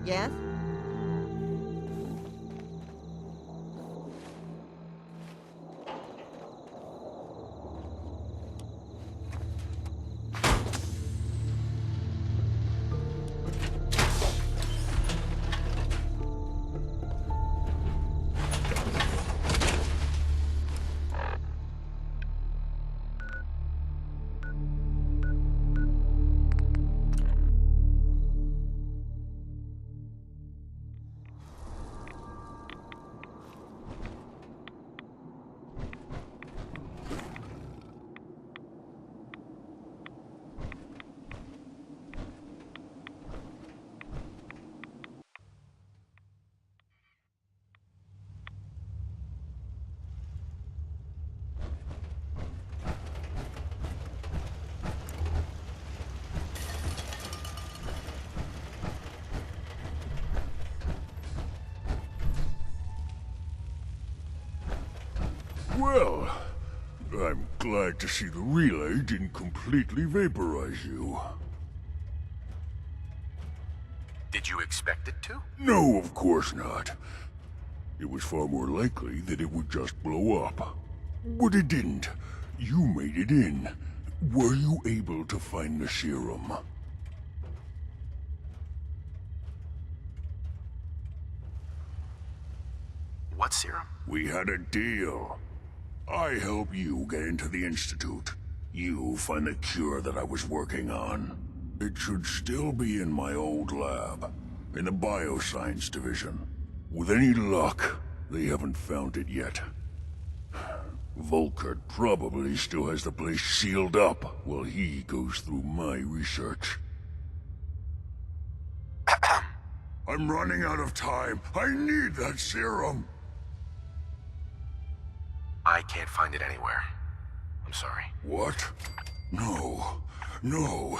Yes? Well, I'm glad to see the relay didn't completely vaporize you. Did you expect it to? No, of course not. It was far more likely that it would just blow up. But it didn't. You made it in. Were you able to find the serum? What serum? We had a deal. I help you get into the Institute. You find the cure that I was working on. It should still be in my old lab, in the bioscience division. With any luck, they haven't found it yet. Volkert probably still has the place sealed up while he goes through my research. I'm running out of time. I need that serum. I can't find it anywhere. I'm sorry. What? No. No.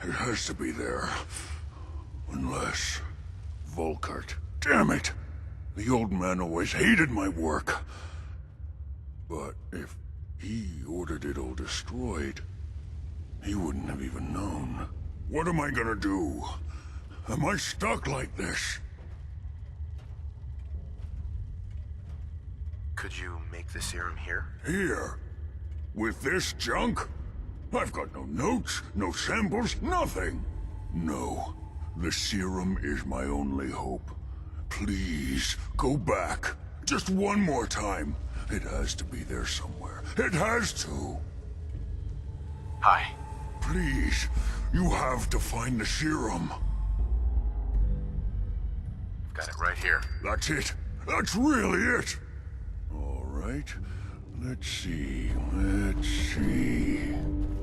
It has to be there. Unless... Volkert. Damn it! The old man always hated my work. But if he ordered it all destroyed, he wouldn't have even known. What am I gonna do? Am I stuck like this? Could you make the serum here? Here? With this junk? I've got no notes, no samples, nothing. No. The serum is my only hope. Please, go back. Just one more time. It has to be there somewhere. It has to. Hi. Please, you have to find the serum. Got it right here. That's it. That's really it. All right. Let's see.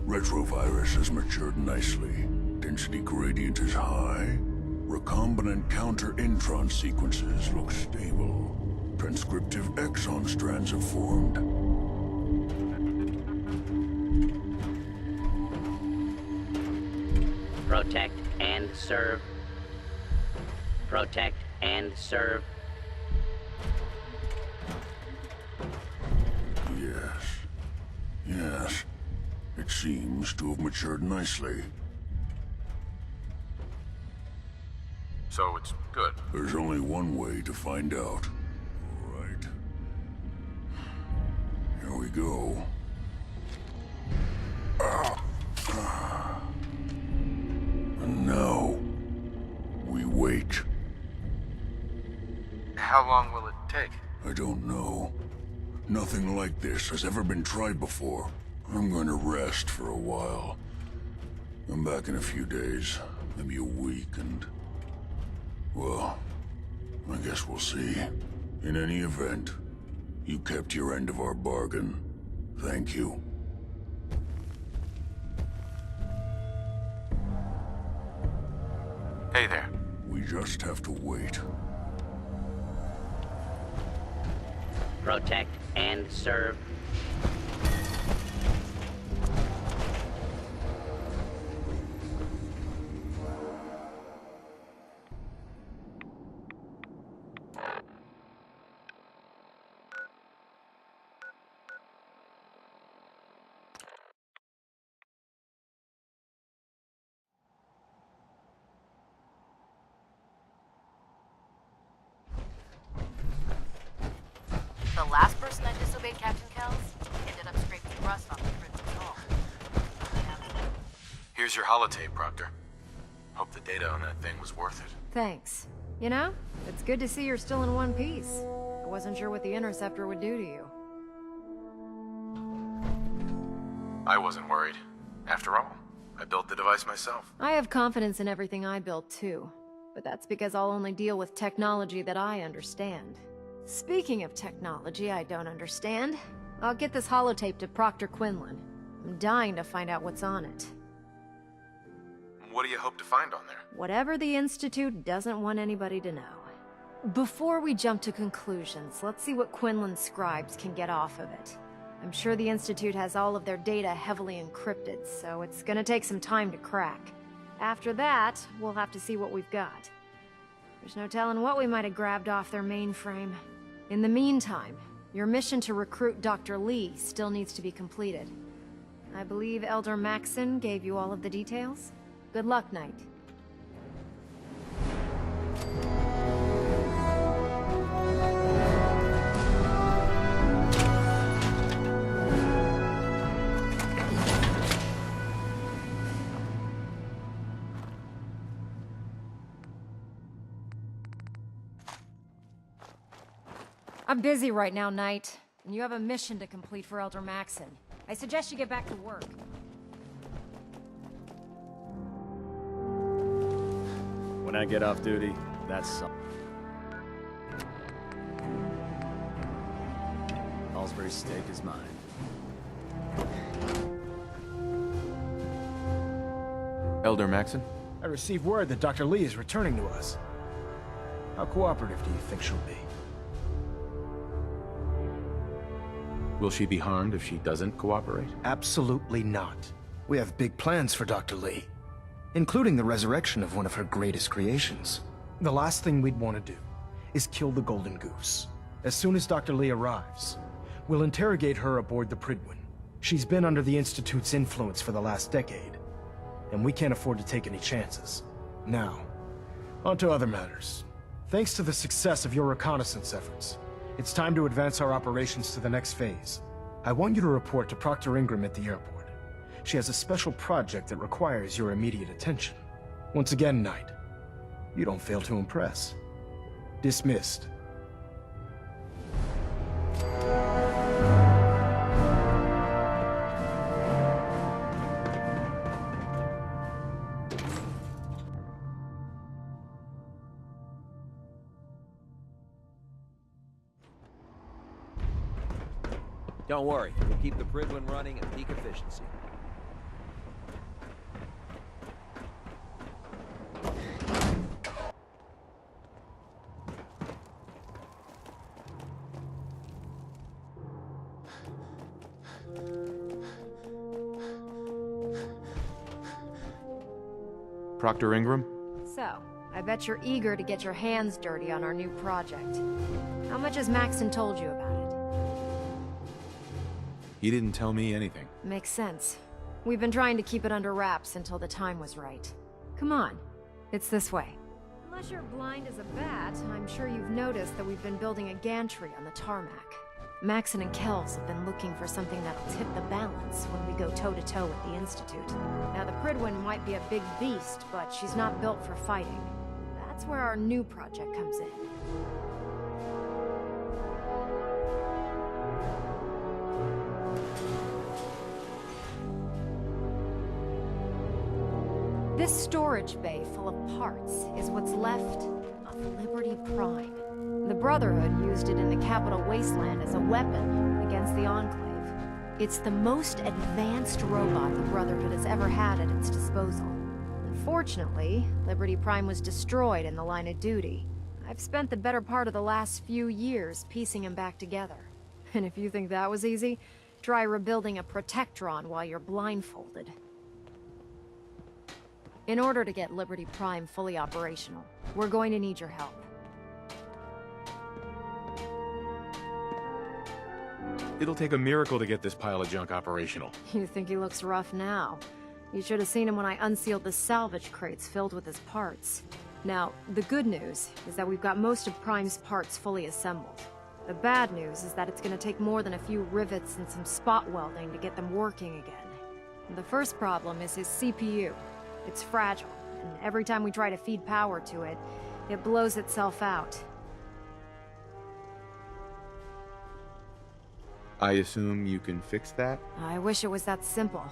Retrovirus has matured nicely. Density gradient is high. Recombinant counter-intron sequences look stable. Transcriptive exon strands have formed. Protect and serve. Protect and serve. Yes. It seems to have matured nicely. So it's good. There's only one way to find out. All right. Here we go. And now, we wait. How long will it take? I don't know. Nothing like this has ever been tried before. I'm going to rest for a while. I'm back in a few days, maybe a week, and... well, I guess we'll see. In any event, you kept your end of our bargain. Thank you. Hey there. We just have to wait. Protect and serve. person that disobeyed Captain Kells? Ended up scraping rust off the Pridman's hull. Here's your holotape, Proctor. Hope the data on that thing was worth it. Thanks. You know, it's good to see you're still in one piece. I wasn't sure what the Interceptor would do to you. I wasn't worried. After all, I built the device myself. I have confidence in everything I built too. But that's because I'll only deal with technology that I understand. Speaking of technology I don't understand, I'll get this holotape to Proctor Quinlan. I'm dying to find out what's on it. What do you hope to find on there? Whatever the Institute doesn't want anybody to know. Before we jump to conclusions, let's see what Quinlan's scribes can get off of it. I'm sure the Institute has all of their data heavily encrypted, so it's gonna take some time to crack. After that, we'll have to see what we've got. There's no telling what we might have grabbed off their mainframe. In the meantime, your mission to recruit Dr. Lee still needs to be completed. I believe Elder Maxon gave you all of the details? Good luck, Knight. I'm busy right now, Knight, and you have a mission to complete for Elder Maxon. I suggest you get back to work. When I get off duty, that's something. Salisbury's steak is mine. Elder Maxon? I received word that Dr. Lee is returning to us. How cooperative do you think she'll be? Will she be harmed if she doesn't cooperate? Absolutely not. We have big plans for Dr. Lee, including the resurrection of one of her greatest creations. The last thing we'd want to do is kill the Golden Goose. As soon as Dr. Lee arrives, we'll interrogate her aboard the Pridman. She's been under the Institute's influence for the last decade, and we can't afford to take any chances. Now, on to other matters. Thanks to the success of your reconnaissance efforts, it's time to advance our operations to the next phase. I want you to report to Proctor Ingram at the airport. She has a special project that requires your immediate attention. Once again, Knight, you don't fail to impress. Dismissed. Don't worry, we'll keep the Pridman running at peak efficiency. Proctor Ingram? So, I bet you're eager to get your hands dirty on our new project. How much has Maxon told you about it? He didn't tell me anything. Makes sense. We've been trying to keep it under wraps until the time was right. Come on, it's this way. Unless you're blind as a bat, I'm sure you've noticed that we've been building a gantry on the tarmac. Maxon and Kells have been looking for something that'll tip the balance when we go toe-to-toe with the Institute. Now, the Pridwin might be a big beast, but she's not built for fighting. That's where our new project comes in. This storage bay full of parts is what's left of Liberty Prime. The Brotherhood used it in the Capital Wasteland as a weapon against the Enclave. It's the most advanced robot the Brotherhood has ever had at its disposal. Unfortunately, Liberty Prime was destroyed in the line of duty. I've spent the better part of the last few years piecing him back together. And if you think that was easy, try rebuilding a Protectron while you're blindfolded. In order to get Liberty Prime fully operational, we're going to need your help. It'll take a miracle to get this pile of junk operational. You think he looks rough now? You should have seen him when I unsealed the salvage crates filled with his parts. Now, the good news is that we've got most of Prime's parts fully assembled. The bad news is that it's gonna take more than a few rivets and some spot welding to get them working again. The first problem is his CPU. It's fragile, and every time we try to feed power to it, it blows itself out. I assume you can fix that? I wish it was that simple.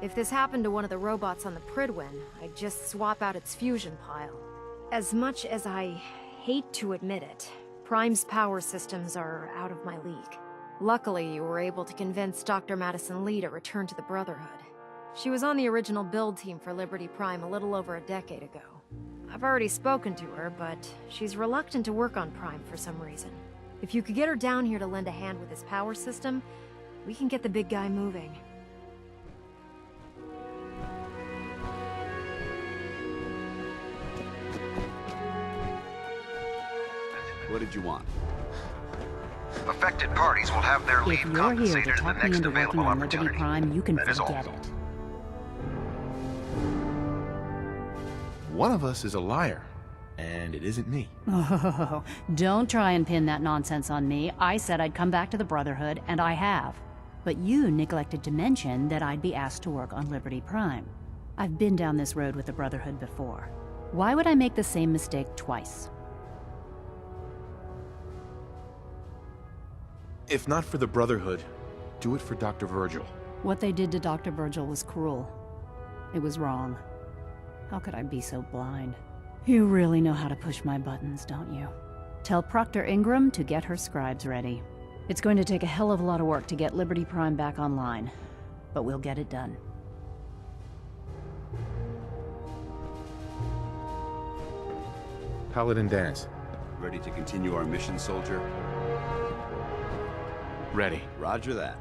If this happened to one of the robots on the Pridwin, I'd just swap out its fusion pile. As much as I hate to admit it, Prime's power systems are out of my league. Luckily, you were able to convince Dr. Madison Lee to return to the Brotherhood. She was on the original build team for Liberty Prime a little over a decade ago. I've already spoken to her, but she's reluctant to work on Prime for some reason. If you could get her down here to lend a hand with his power system, we can get the big guy moving. What did you want? Affected parties will have their If leave you're here to compensated in the talk me next into working available on Liberty opportunity. Prime, you can That is all. forget it. One of us is a liar, and it isn't me. Oh, don't try and pin that nonsense on me. I said I'd come back to the Brotherhood, and I have. But you neglected to mention that I'd be asked to work on Liberty Prime. I've been down this road with the Brotherhood before. Why would I make the same mistake twice? If not for the Brotherhood, do it for Dr. Virgil. What they did to Dr. Virgil was cruel. It was wrong. How could I be so blind? You really know how to push my buttons, don't you? Tell Proctor Ingram to get her scribes ready. It's going to take a hell of a lot of work to get Liberty Prime back online, but we'll get it done. Paladin Dance. Ready to continue our mission, soldier? Ready. Roger that.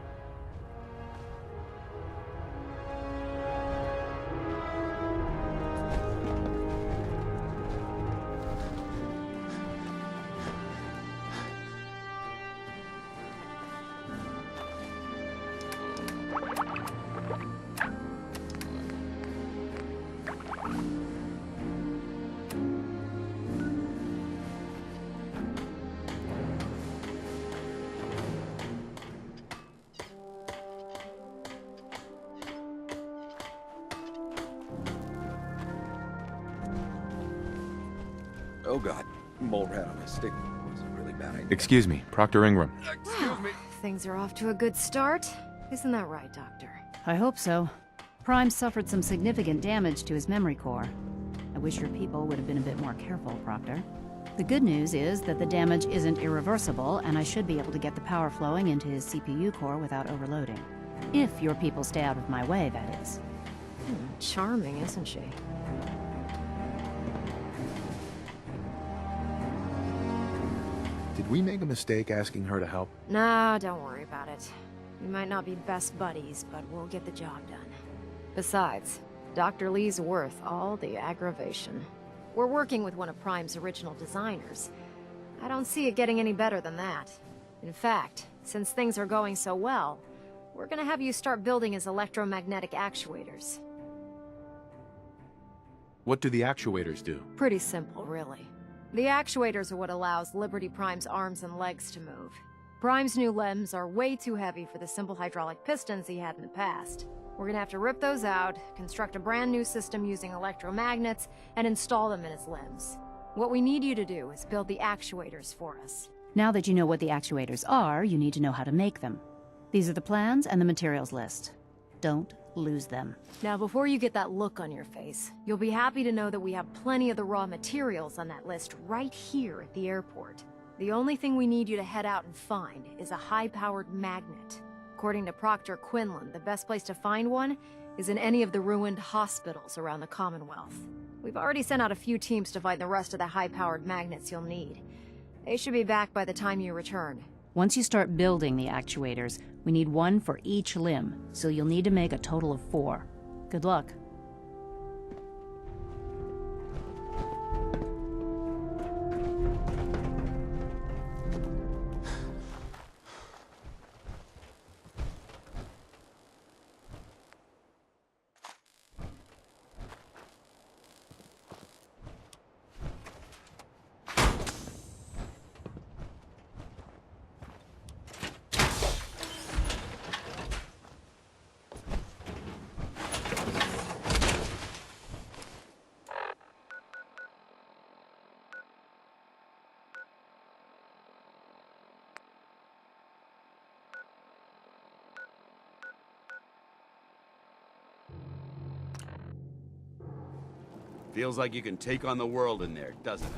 Oh god, mole rat on a stick was a really bad idea. Excuse me, Proctor Ingram. Excuse me. Things are off to a good start. Isn't that right, Doctor? I hope so. Prime suffered some significant damage to his memory core. I wish your people would have been a bit more careful, Proctor. The good news is that the damage isn't irreversible, and I should be able to get the power flowing into his CPU core without overloading. If your people stay out of my way, that is. Charming, isn't she? Did we make a mistake asking her to help? Nah, don't worry about it. We might not be best buddies, but we'll get the job done. Besides, Dr. Lee's worth all the aggravation. We're working with one of Prime's original designers. I don't see it getting any better than that. In fact, since things are going so well, we're gonna have you start building his electromagnetic actuators. What do the actuators do? Pretty simple, really. The actuators are what allows Liberty Prime's arms and legs to move. Prime's new limbs are way too heavy for the simple hydraulic pistons he had in the past. We're gonna have to rip those out, construct a brand new system using electromagnets, and install them in his limbs. What we need you to do is build the actuators for us. Now that you know what the actuators are, you need to know how to make them. These are the plans and the materials list. Don't lose them. Now, before you get that look on your face, you'll be happy to know that we have plenty of the raw materials on that list right here at the airport. The only thing we need you to head out and find is a high-powered magnet. According to Proctor Quinlan, the best place to find one is in any of the ruined hospitals around the Commonwealth. We've already sent out a few teams to find the rest of the high-powered magnets you'll need. They should be back by the time you return. Once you start building the actuators, we need one for each limb, so you'll need to make a total of 4. Good luck. Feels like you can take on the world in there, doesn't it?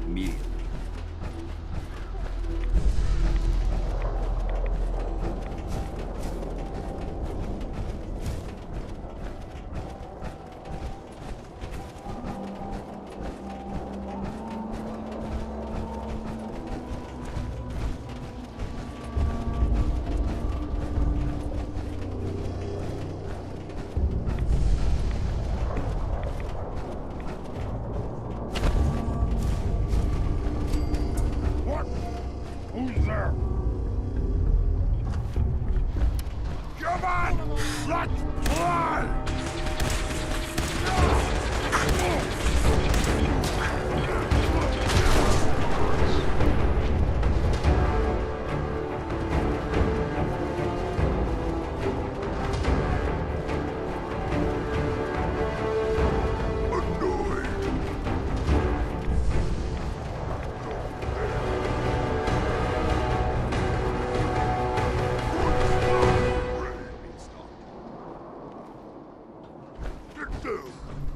Immediately. Who's there? Come on! Let's fly!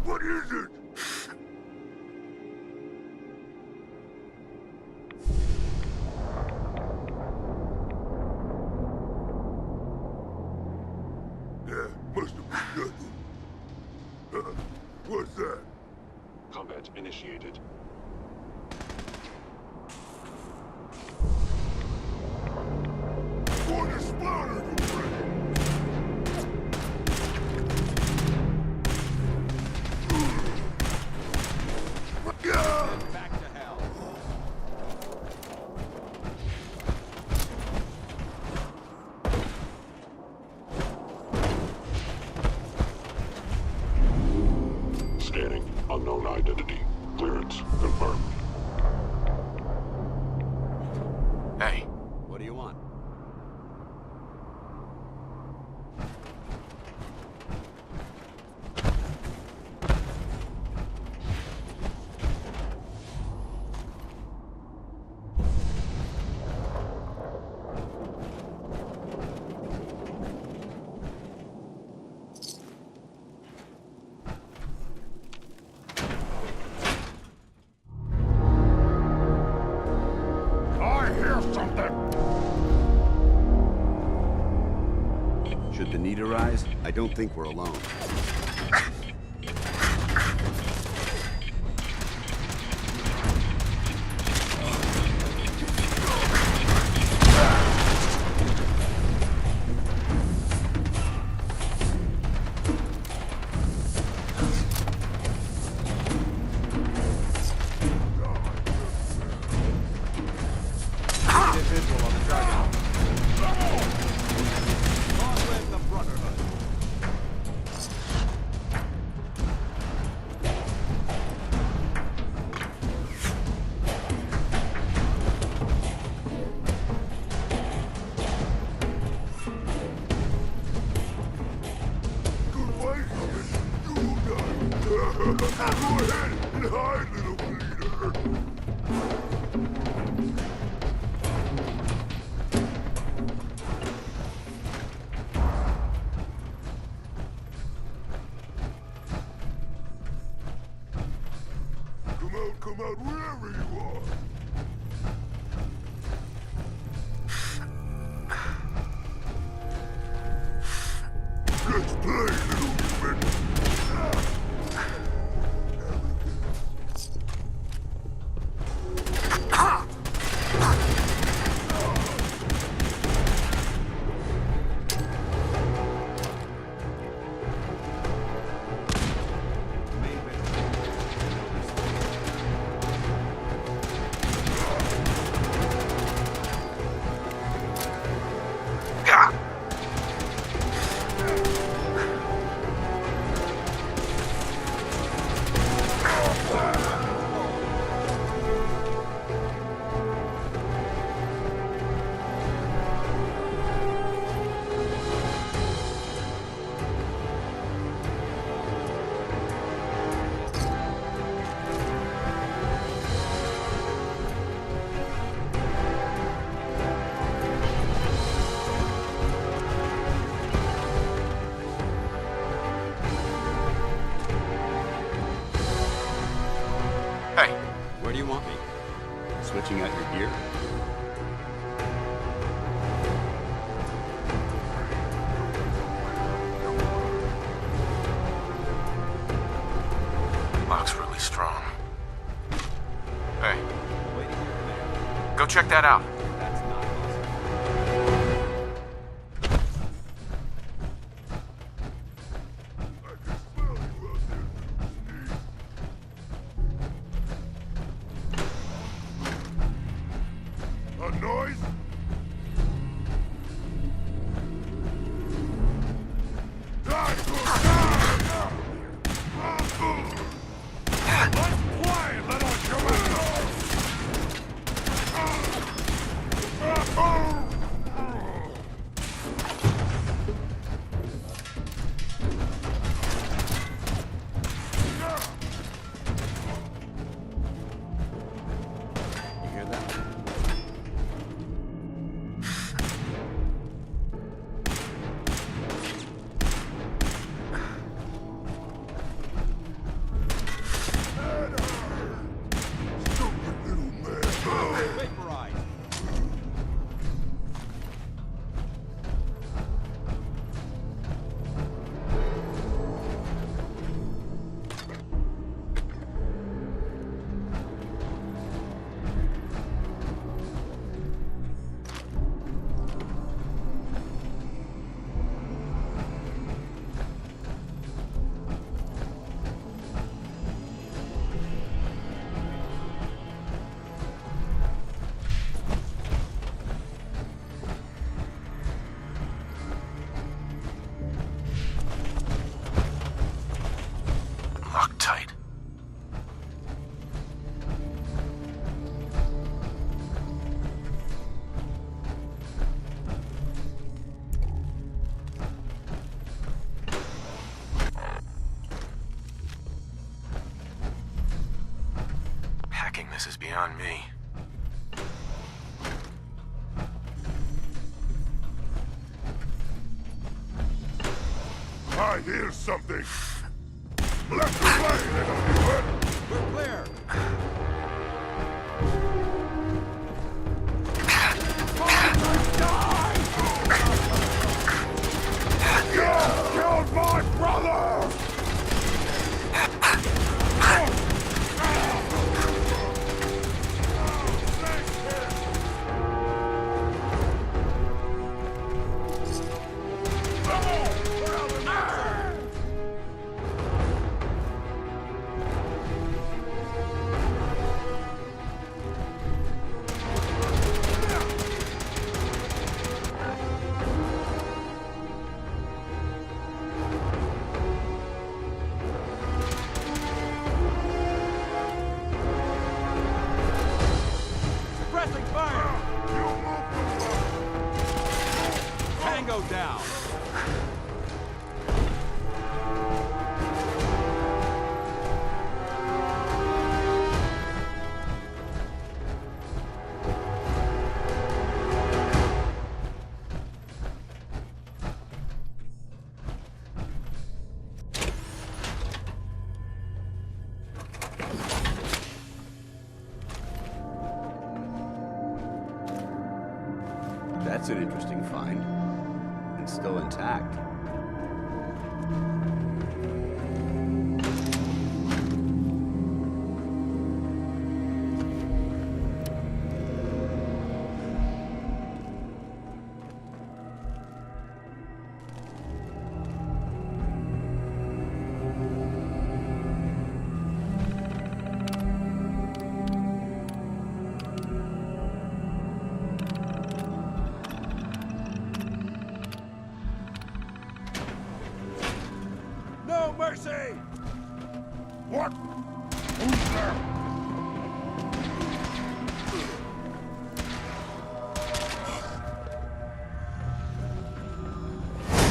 What is it? Yeah, must have been nothing. What's that? Combat initiated. What is splattered already? Back to hell. Scanning. Unknown identity. Clearance confirmed. Hey. What do you want? Should the need arise, I don't think we're alone. Individual on the target. Long live the Brotherhood. Go ahead and hide, little bleeder. Come out wherever you are. Let's play, little human. that out. That's not possible. A noise? You hear that? Vaporize. Locked tight. Hacking this is beyond me. I hear something. Left to play, little bird. We're clear. You killed my brother! Suppressing fire. Tango down. That's an interesting find. It's still intact. No mercy. What? Who's there?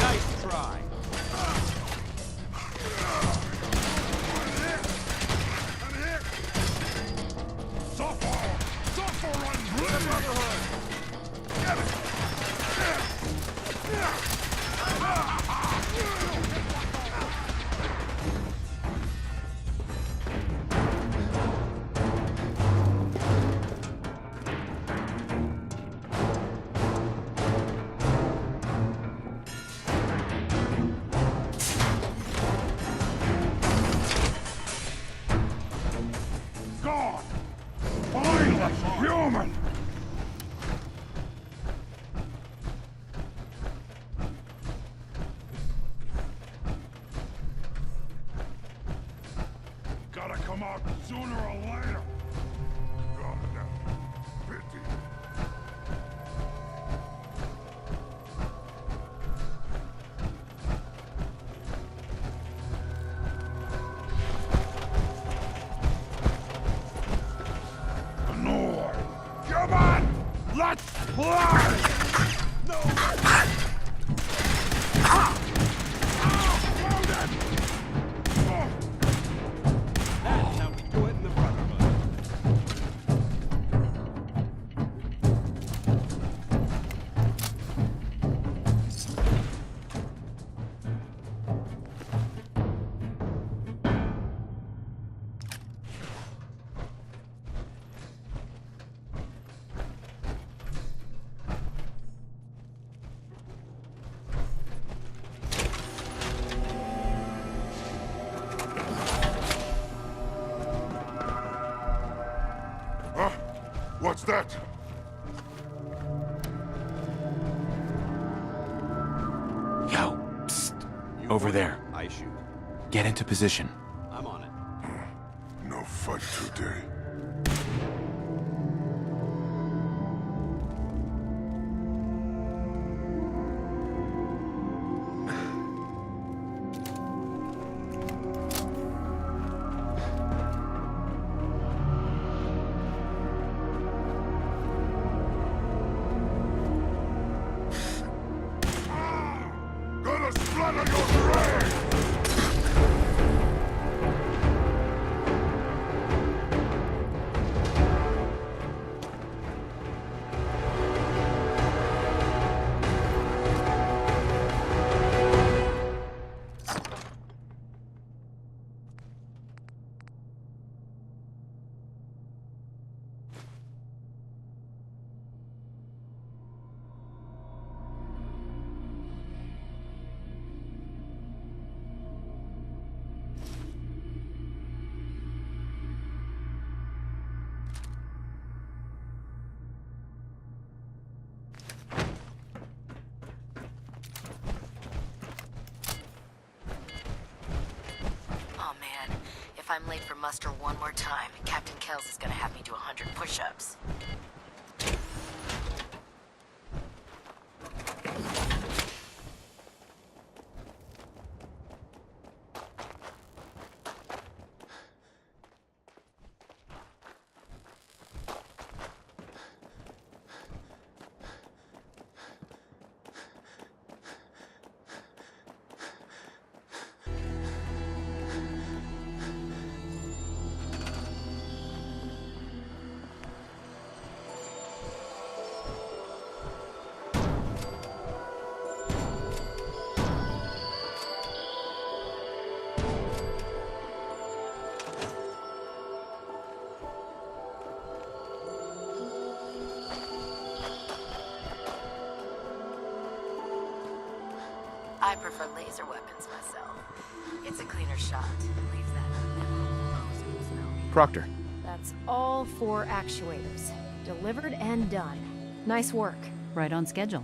Nice try. out sooner or later. Goddamn pity. Annoy. Come on! Let's play! What's that? Yo, psst. Over there. I shoot. Get into position. I'm on it. No fight today. Gonna splatter your brain! Oh man, if I'm late for muster one more time, Captain Kells is gonna have me do 100 push-ups. I prefer laser weapons myself. It's a cleaner shot. Leaves that memorable nose smell. Proctor. That's all 4 actuators. Delivered and done. Nice work. Right on schedule.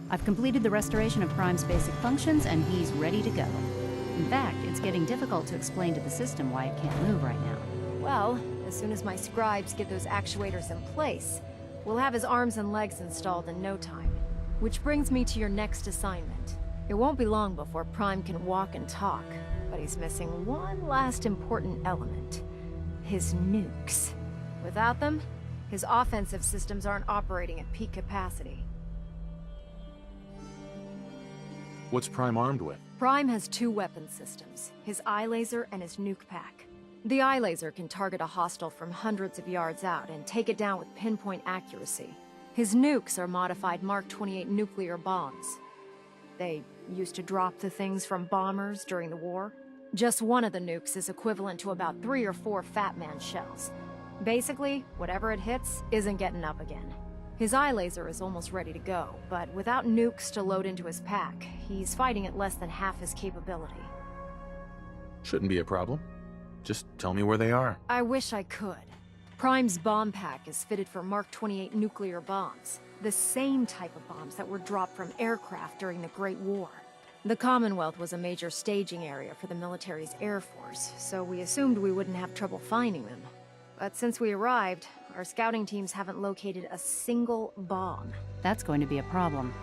I've completed the restoration of Prime's basic functions, and he's ready to go. In fact, it's getting difficult to explain to the system why it can't move right now. Well, as soon as my scribes get those actuators in place, we'll have his arms and legs installed in no time. Which brings me to your next assignment. It won't be long before Prime can walk and talk, but he's missing one last important element. His nukes. Without them, his offensive systems aren't operating at peak capacity. What's Prime armed with? Prime has 2 weapon systems, his eye laser and his nuke pack. The eye laser can target a hostile from hundreds of yards out and take it down with pinpoint accuracy. His nukes are modified Mark 28 nuclear bombs. They used to drop the things from bombers during the war. Just one of the nukes is equivalent to about 3 or 4 Fat Man shells. Basically, whatever it hits isn't getting up again. His eye laser is almost ready to go, but without nukes to load into his pack, he's fighting at less than half his capability. Shouldn't be a problem. Just tell me where they are. I wish I could. Prime's bomb pack is fitted for Mark 28 nuclear bombs. The same type of bombs that were dropped from aircraft during the Great War. The Commonwealth was a major staging area for the military's air force, so we assumed we wouldn't have trouble finding them. But since we arrived, our scouting teams haven't located a single bomb. That's going to be a problem.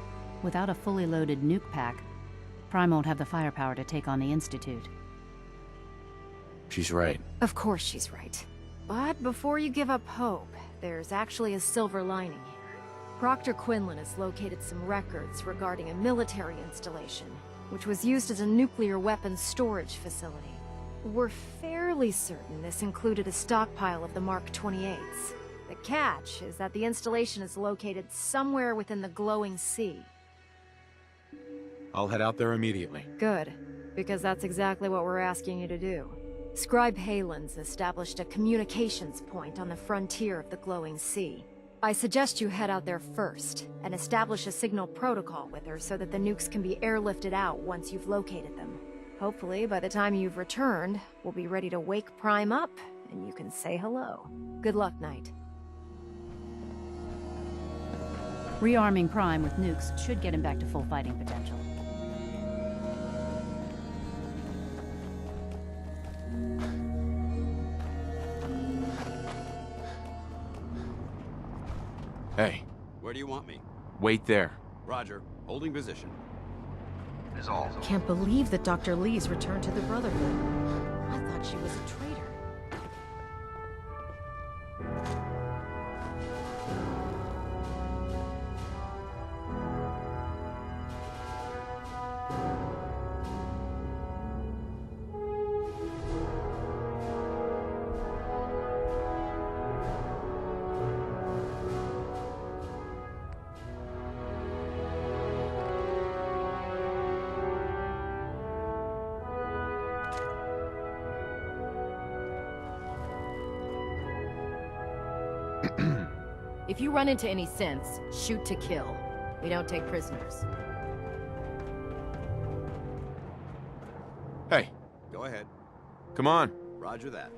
Without a fully loaded nuke pack, Prime won't have the firepower to take on the Institute. She's right. Of course she's right. But before you give up hope, there's actually a silver lining here. Proctor Quinlan has located some records regarding a military installation, which was used as a nuclear weapons storage facility. We're fairly certain this included a stockpile of the Mark 28s. The catch is that the installation is located somewhere within the glowing sea. I'll head out there immediately. Good, because that's exactly what we're asking you to do. Scribe Halen's established a communications point on the frontier of the glowing sea. I suggest you head out there first, and establish a signal protocol with her so that the nukes can be airlifted out once you've located them. Hopefully, by the time you've returned, we'll be ready to wake Prime up, and you can say hello. Good luck, Knight. Rearming Prime with nukes should get him back to full fighting potential. Hey. Where do you want me? Wait there. Roger. Holding position. Is all. Can't believe that Dr. Lee's returned to the Brotherhood. I thought she was a traitor. If you run into any synths, shoot to kill. We don't take prisoners. Hey. Go ahead. Come on. Roger that.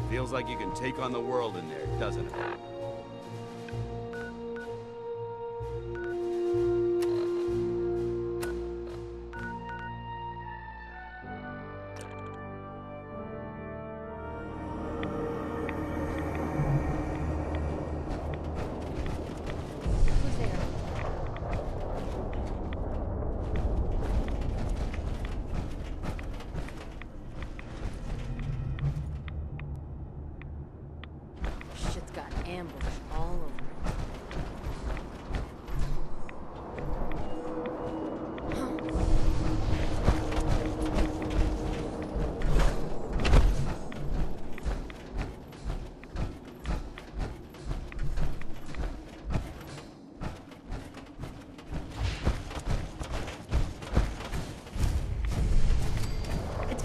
Feels like you can take on the world in there, doesn't it?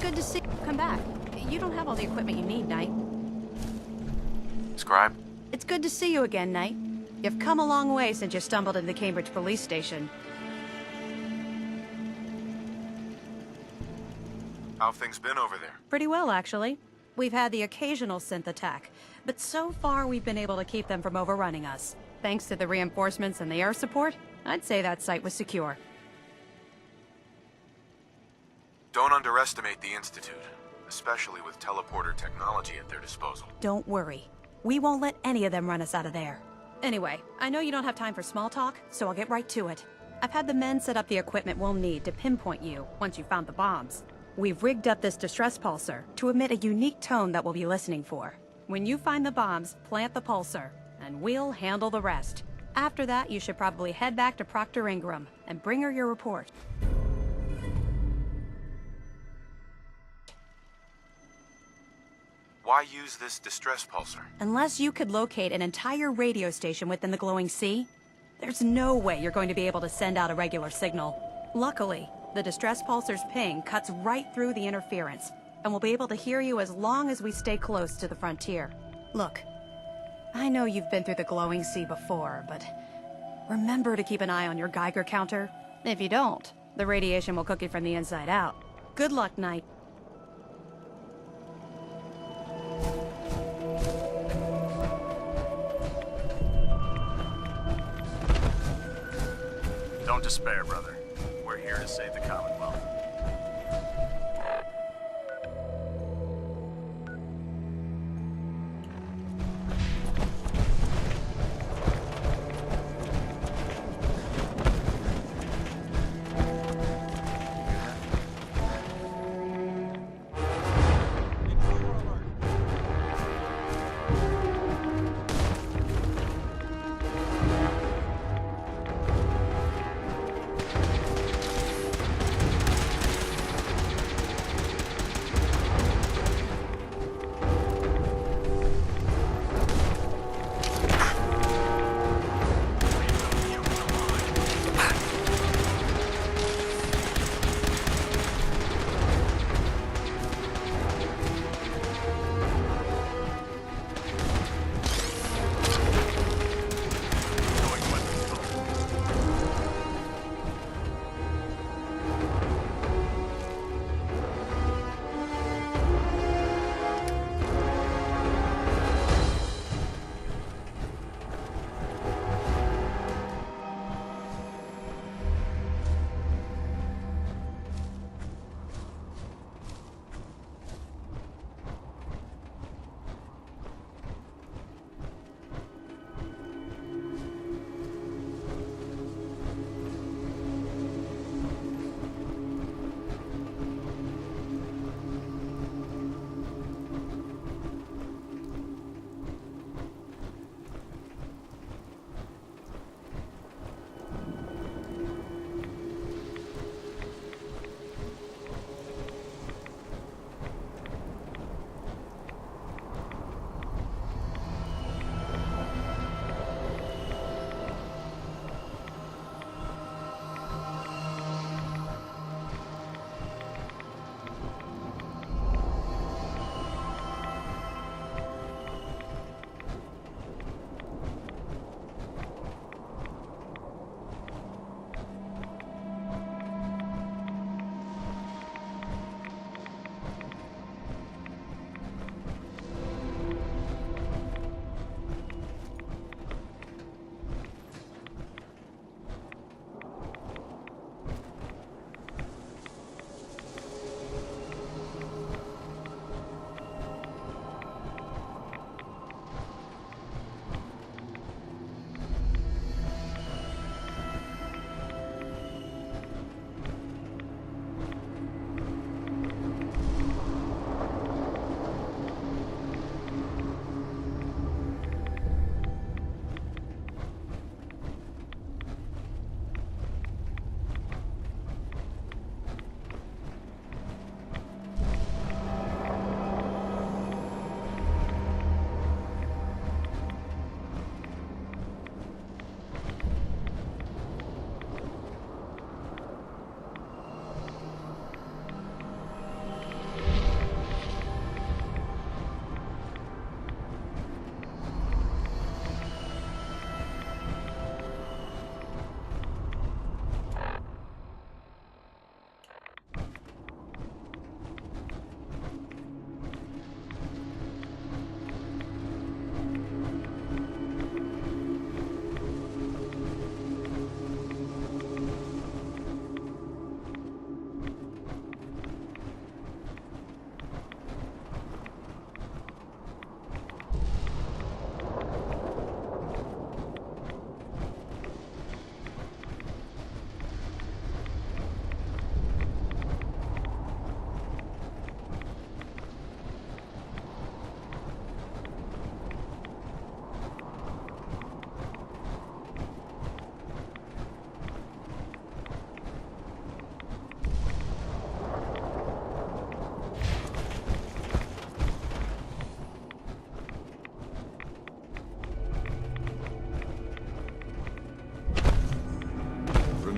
Good to see you come back. You don't have all the equipment you need, Knight. Scribe? It's good to see you again, Knight. You've come a long way since you stumbled into the Cambridge police station. How have things been over there? Pretty well, actually. We've had the occasional synth attack, but so far we've been able to keep them from overrunning us. Thanks to the reinforcements and the air support, I'd say that site was secure. Don't underestimate the Institute, especially with teleporter technology at their disposal. Don't worry. We won't let any of them run us out of there. Anyway, I know you don't have time for small talk, so I'll get right to it. I've had the men set up the equipment we'll need to pinpoint you once you've found the bombs. We've rigged up this distress pulsar to emit a unique tone that we'll be listening for. When you find the bombs, plant the pulsar, and we'll handle the rest. After that, you should probably head back to Proctor Ingram and bring her your report. Why use this distress pulsar? Unless you could locate an entire radio station within the glowing sea, there's no way you're going to be able to send out a regular signal. Luckily, the distress pulsar's ping cuts right through the interference, and we'll be able to hear you as long as we stay close to the frontier. Look, I know you've been through the glowing sea before, but remember to keep an eye on your Geiger counter. If you don't, the radiation will cook you from the inside out. Good luck, Knight. Don't despair, brother. We're here to save the Commonwealth.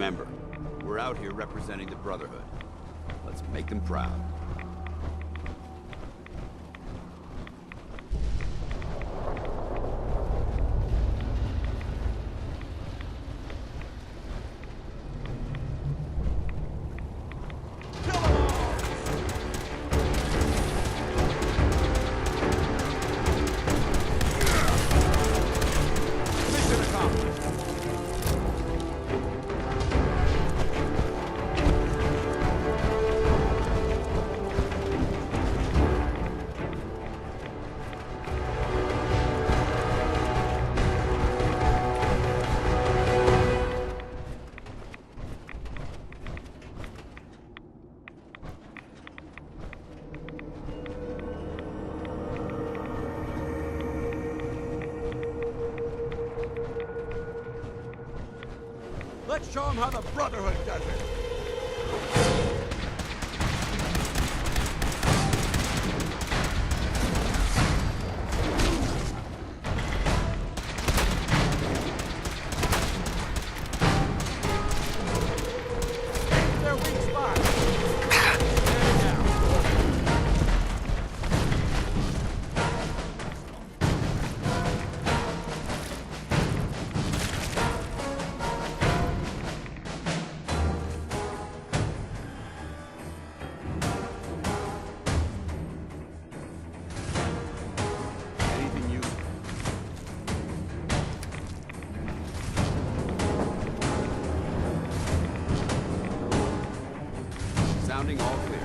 Remember, we're out here representing the Brotherhood. Let's make them proud. Let's show them how the Brotherhood does it! Sounding all clear.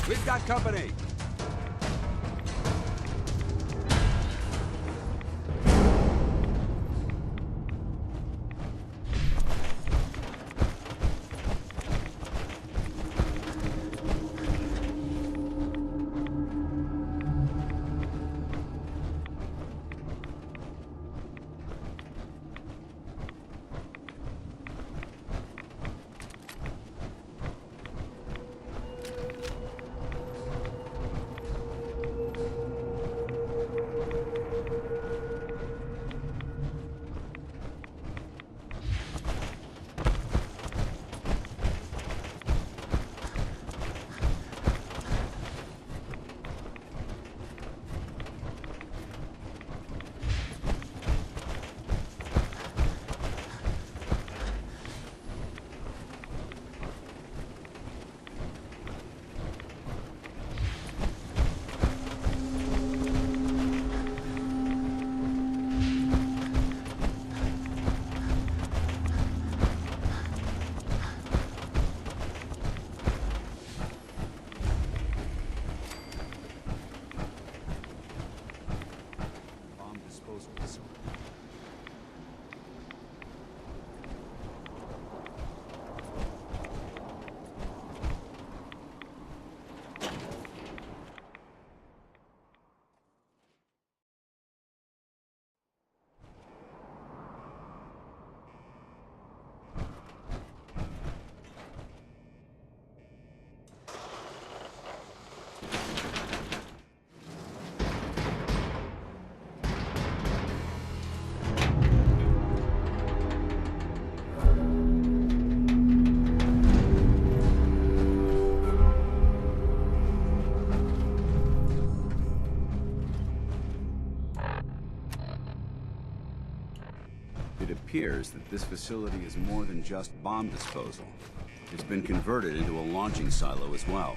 We've got company. It appears that this facility is more than just bomb disposal. It's been converted into a launching silo as well.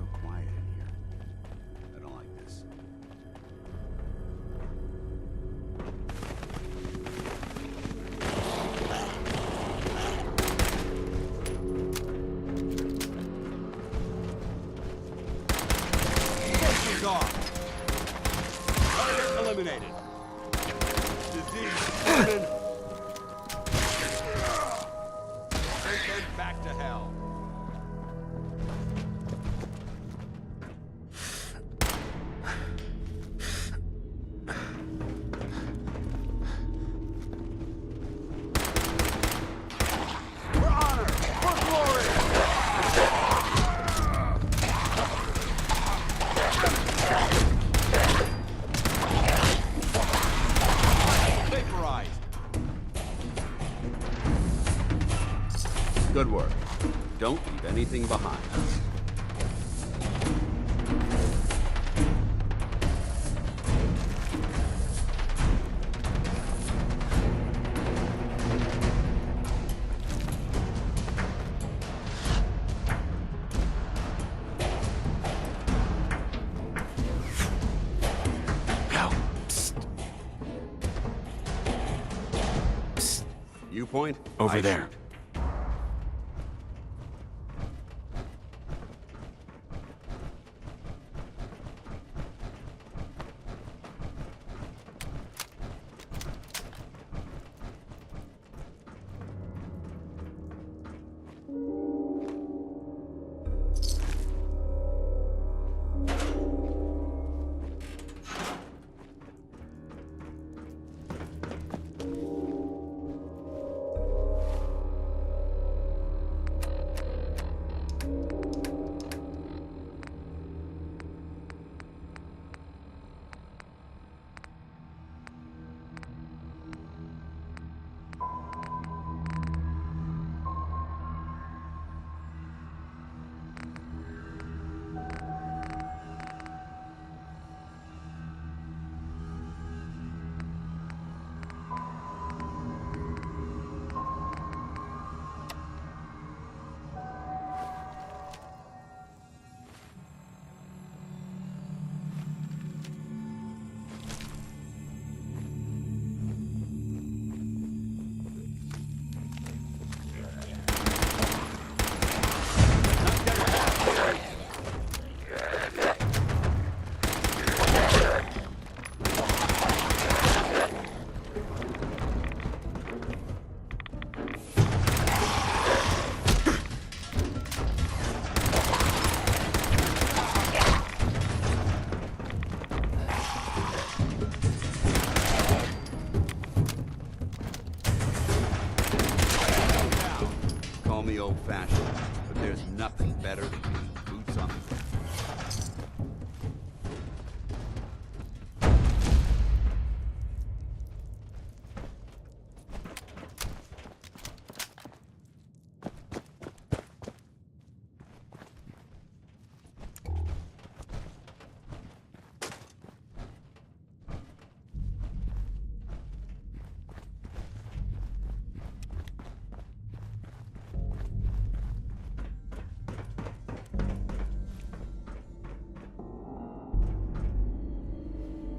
so quiet in here. I don't like this. She's off. Target eliminated. Disease coming. Take them back to hell. Good work. Don't leave anything behind. Viewpoint? Over there. Shoot. Old-fashioned, but there's nothing better than being boots on the ground.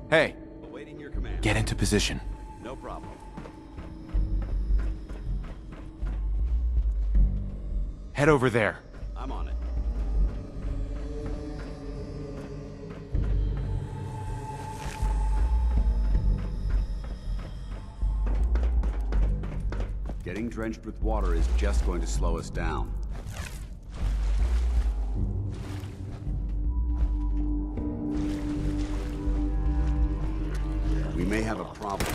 Hey, Awaiting your command. get into position. No problem. Head over there. I'm on it. Getting drenched with water is just going to slow us down. We may have a problem.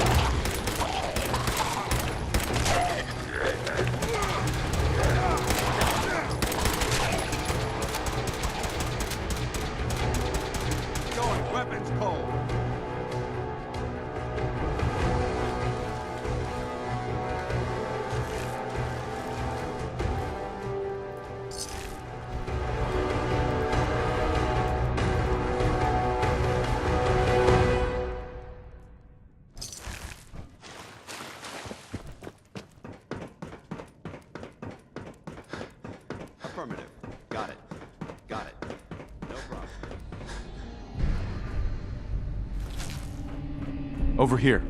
Going weapons cold. Affirmative. Got it. Got it. Over here.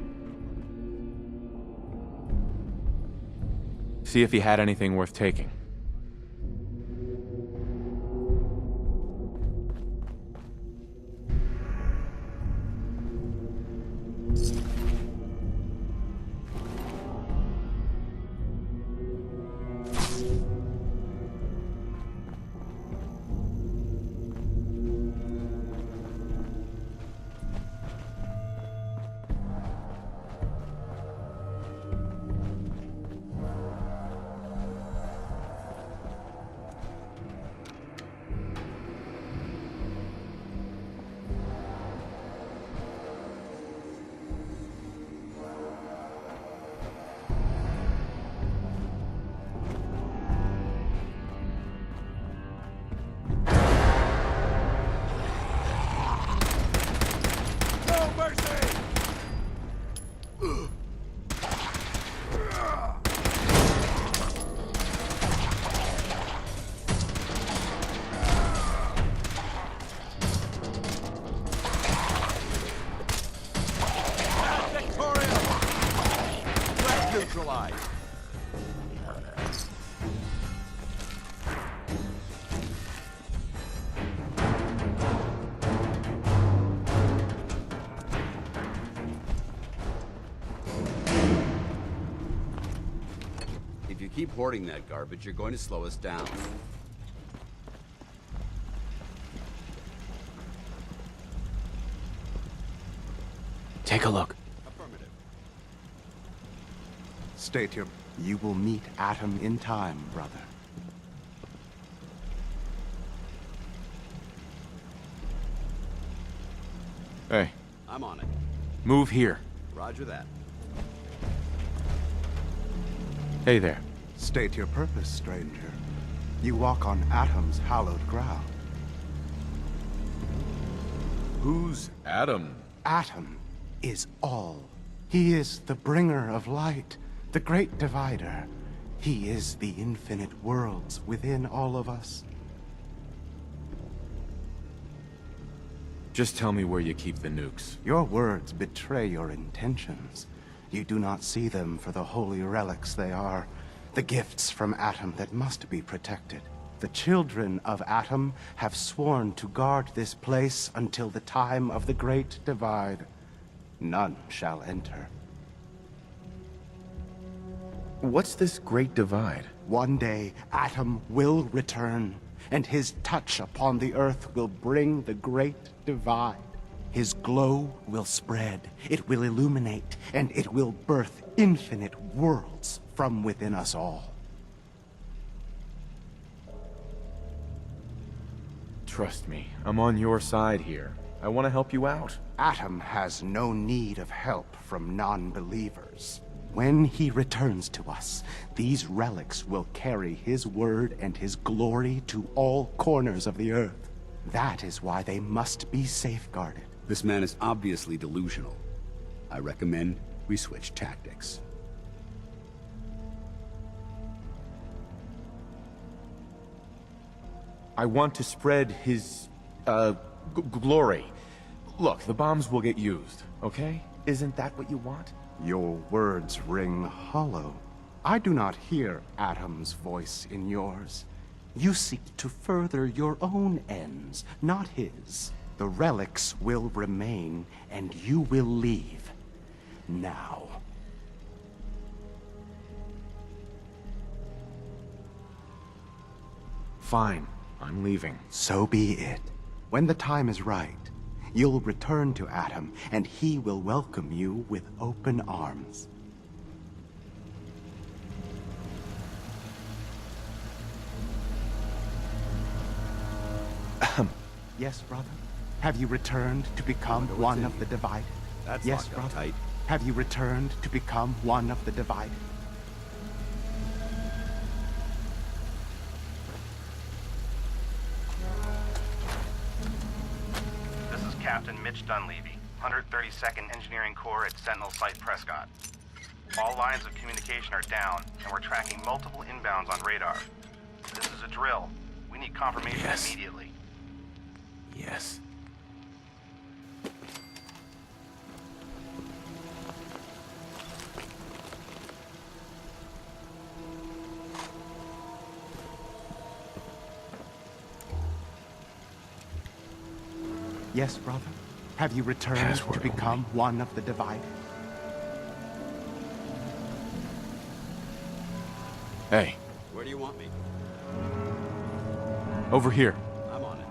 See if he had anything worth taking. If you keep hoarding that garbage, you're going to slow us down. Take a look. Affirmative. State your... You will meet Atom in time, brother. Hey. I'm on it. Move here. Roger that. Hey there. State your purpose, stranger. You walk on Atom's hallowed ground. Who's Atom? Atom is all. He is the bringer of light, the great divider. He is the infinite worlds within all of us. Just tell me where you keep the nukes. Your words betray your intentions. You do not see them for the holy relics they are, the gifts from Atom that must be protected. The children of Atom have sworn to guard this place until the time of the Great Divide. None shall enter. What's this Great Divide? One day, Atom will return, and his touch upon the Earth will bring the Great Divide. His glow will spread, it will illuminate, and it will birth infinite worlds from within us all. Trust me, I'm on your side here. I want to help you out. Atom has no need of help from non-believers. When he returns to us, these relics will carry his word and his glory to all corners of the Earth. That is why they must be safeguarded. This man is obviously delusional. I recommend we switch tactics. I want to spread his, glory. Look, the bombs will get used, okay? Isn't that what you want? Your words ring hollow. I do not hear Atom's voice in yours. You seek to further your own ends, not his. The relics will remain, and you will leave. Now. Fine. I'm leaving. So be it. When the time is right, you'll return to Atom, and he will welcome you with open arms. Yes, brother? Have you returned to become one of the divided? That's yes, locked up brother? tight. Have you returned to become one of the divided? This is Captain Mitch Dunleavy, 132nd Engineering Corps at Sentinel Site Prescott. All lines of communication are down, and we're tracking multiple inbounds on radar. This is a drill. We need confirmation immediately. Yes. Yes, brother? Have you returned Password to become one of the divided? Hey, Where do you want me? over here. I'm on it.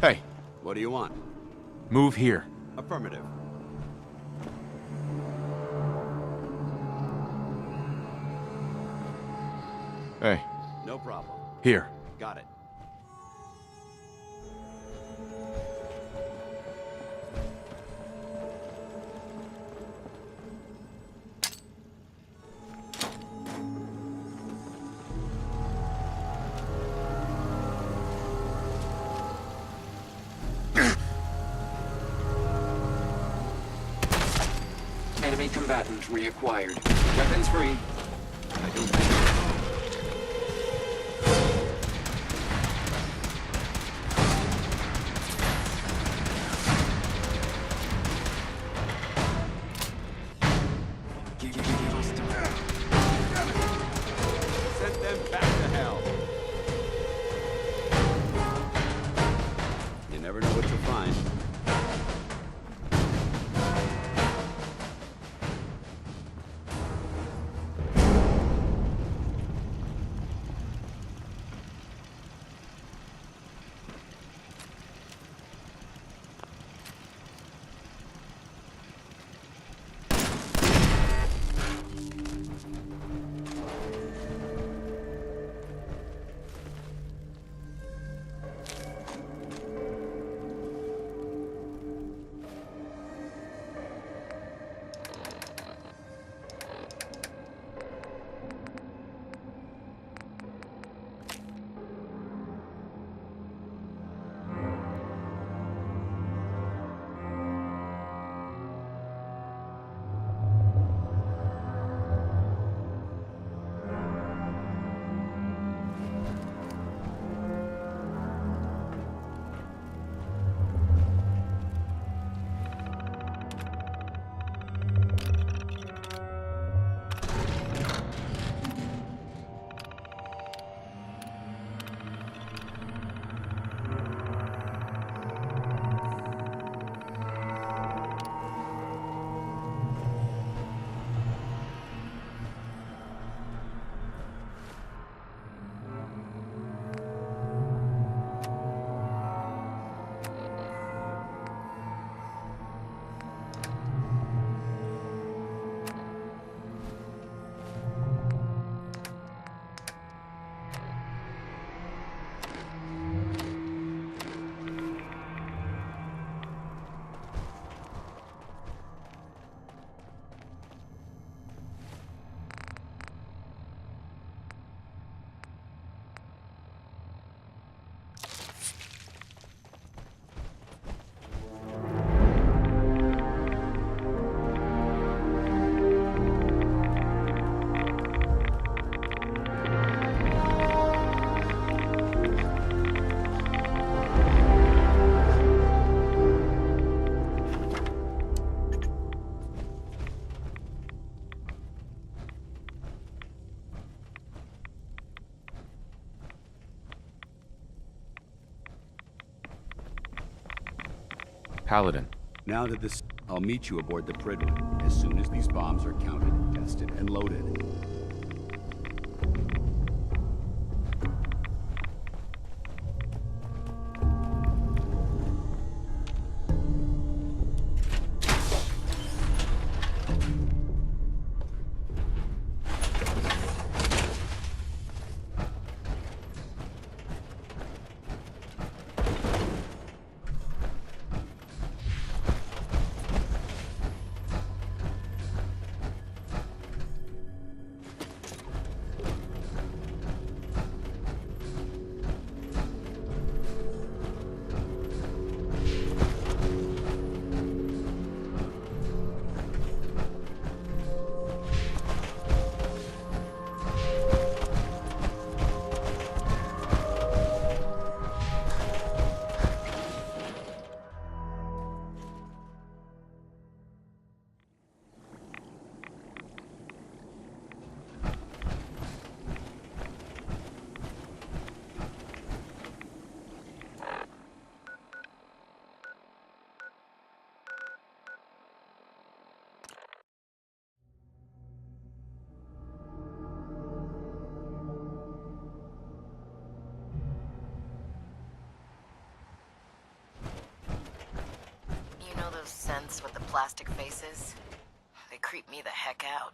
Hey, What do you want? move here. Affirmative. Hey, No problem. here. Got it. Enemy combatant reacquired. Weapons free. Send them back to hell. You never know what you'll find. Paladin. Now that this... I'll meet you aboard the Prydwen as soon as these bombs are counted, tested, and loaded. synths with the plastic faces? They creep me the heck out.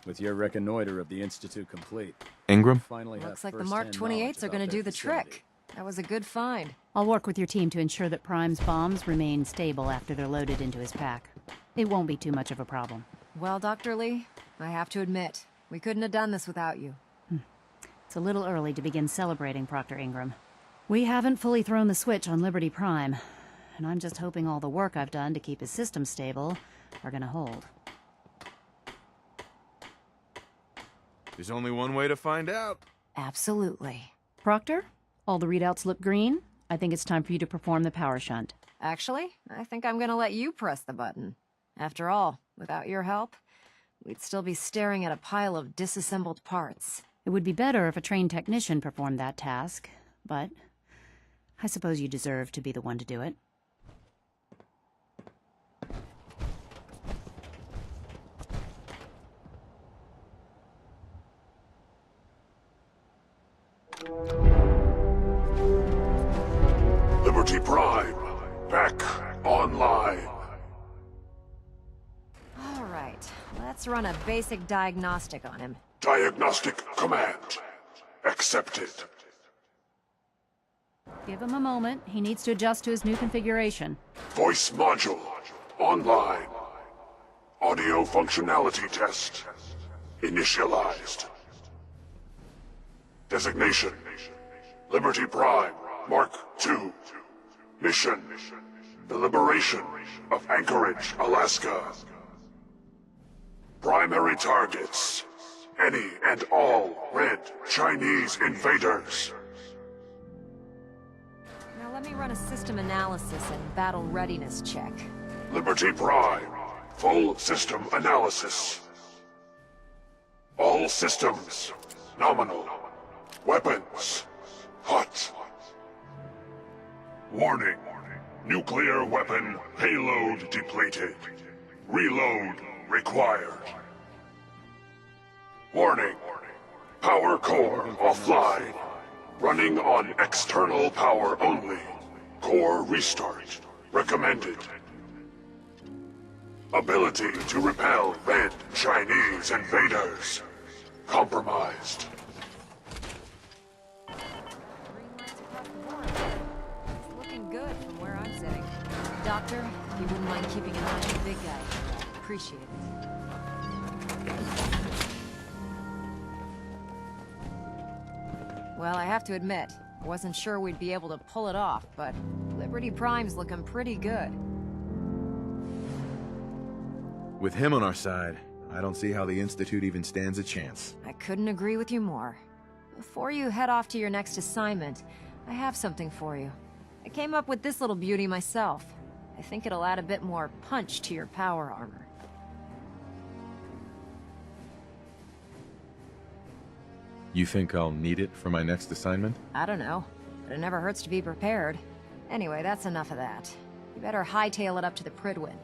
With your reconnoiter of the Institute complete, Ingram? finally have Looks like the Mark first-hand 28s are going to knowledge do the about their trick. That was a good find. I'll work with your team to ensure that Prime's bombs remain stable after they're loaded into his pack. It won't be too much of a problem. Well, Dr. Lee, I have to admit, we couldn't have done this without you. It's a little early to begin celebrating, Proctor Ingram. We haven't fully thrown the switch on Liberty Prime, and I'm just hoping all the work I've done to keep his system stable are gonna hold. There's only one way to find out. Absolutely. Proctor, all the readouts look green. I think it's time for you to perform the power shunt. Actually, I think I'm gonna let you press the button. After all, without your help, we'd still be staring at a pile of disassembled parts. It would be better if a trained technician performed that task, but I suppose you deserve to be the one to do it. Liberty Prime, back online. All right, let's run a basic diagnostic on him. Diagnostic command accepted. Give him a moment. He needs to adjust to his new configuration. Voice module online. Audio functionality test initialized. Designation: Liberty Prime Mark II. Mission: the liberation of Anchorage, Alaska. Primary targets: any and all red Chinese invaders. Now let me run a system analysis and battle readiness check. Liberty Prime, full system analysis. All systems nominal. Weapons hot. Warning: nuclear weapon payload depleted. Reload required. Warning: power core offline. Running on external power only. Core restart recommended. Ability to repel red Chinese invaders compromised. It's looking good from where I'm sitting. Doctor, if you wouldn't mind keeping an eye on the big guy, I'd appreciate it. Well, I have to admit, I wasn't sure we'd be able to pull it off, but Liberty Prime's looking pretty good. With him on our side, I don't see how the Institute even stands a chance. I couldn't agree with you more. Before you head off to your next assignment, I have something for you. I came up with this little beauty myself. I think it'll add a bit more punch to your power armor. You think I'll need it for my next assignment? I don't know, but it never hurts to be prepared. Anyway, that's enough of that. You better hightail it up to the Pridwin.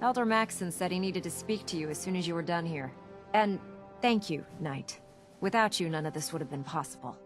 Elder Maxson said he needed to speak to you as soon as you were done here. And thank you, Knight. Without you, none of this would have been possible.